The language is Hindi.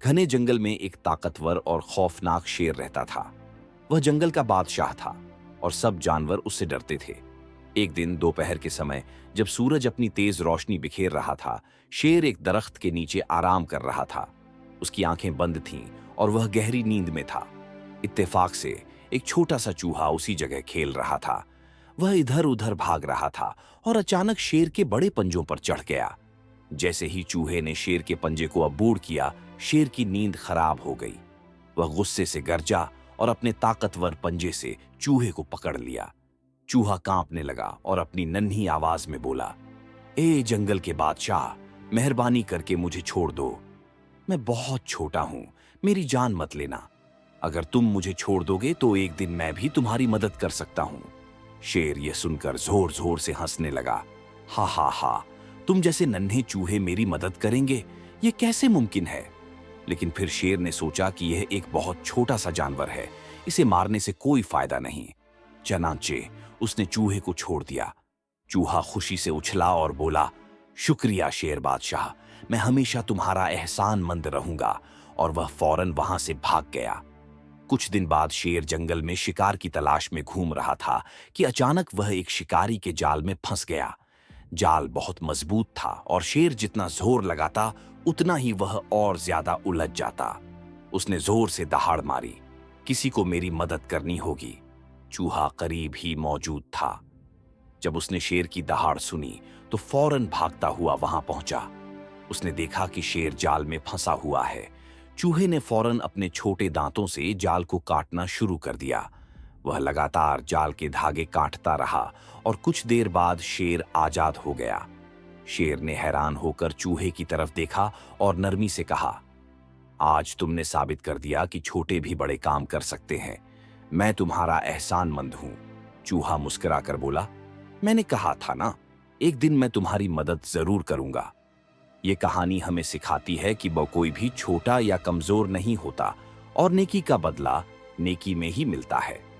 घने जंगल में एक ताकतवर और खौफनाक शेर रहता था। वह जंगल का बादशाह था और सब जानवर उससे डरते थे। एक दिन दोपहर के समय जब सूरज अपनी तेज रोशनी बिखेर रहा था, शेर एक दरख्त के नीचे आराम कर रहा था। उसकी आंखें बंद थीं और वह गहरी नींद में था। इत्तेफाक से एक छोटा सा चूहा उसी जगह खेल रहा था। वह इधर उधर भाग रहा था और अचानक शेर के बड़े पंजों पर चढ़ गया। जैसे ही चूहे ने शेर के पंजे को अबूर किया, शेर की नींद खराब हो गई। वह गुस्से से गरजा और अपने ताकतवर पंजे से चूहे को पकड़ लिया। चूहा कांपने लगा और अपनी नन्ही आवाज में बोला, ए जंगल के बादशाह, मेहरबानी करके मुझे छोड़ दो। मैं बहुत छोटा हूं, मेरी जान मत लेना। अगर तुम मुझे छोड़ दोगे तो एक दिन मैं भी तुम्हारी मदद कर सकता हूं। शेर यह सुनकर जोर जोर से हंसने लगा। हा हा हा, तुम जैसे नन्हे चूहे मेरी मदद करेंगे, ये कैसे मुमकिन है? लेकिन फिर शेर ने सोचा कि यह एक बहुत छोटा सा जानवर है, इसे मारने से कोई फायदा नहीं। चनाचे उसने चूहे को छोड़ दिया। चूहा खुशी से उछला और बोला, शुक्रिया शेर बादशाह, मैं हमेशा तुम्हारा एहसानमंद रहूंगा। और वह फौरन वहां से भाग गया। कुछ दिन बाद शेर जंगल में शिकार की तलाश में घूम रहा था कि अचानक वह एक शिकारी के जाल में फंस गया। जाल बहुत मजबूत था और शेर जितना जोर लगाता उतना ही वह और ज्यादा उलझ जाता। उसने जोर से दहाड़ मारी, किसी को मेरी मदद करनी होगी। चूहा करीब ही मौजूद था। जब उसने शेर की दहाड़ सुनी तो फौरन भागता हुआ वहां पहुंचा। उसने देखा कि शेर जाल में फंसा हुआ है। चूहे ने फौरन अपने छोटे दांतों से जाल को काटना शुरू कर दिया। वह लगातार जाल के धागे काटता रहा और कुछ देर बाद शेर आजाद हो गया। शेर ने हैरान होकर चूहे की तरफ देखा और नरमी से कहा, आज तुमने साबित कर दिया कि छोटे भी बड़े काम कर सकते हैं। मैं तुम्हारा एहसानमंद हूं। चूहा मुस्कुराकर बोला, मैंने कहा था ना, एक दिन मैं तुम्हारी मदद जरूर करूंगा। ये कहानी हमें सिखाती है कि वो कोई भी छोटा या कमजोर नहीं होता और नेकी का बदला नेकी में ही मिलता है।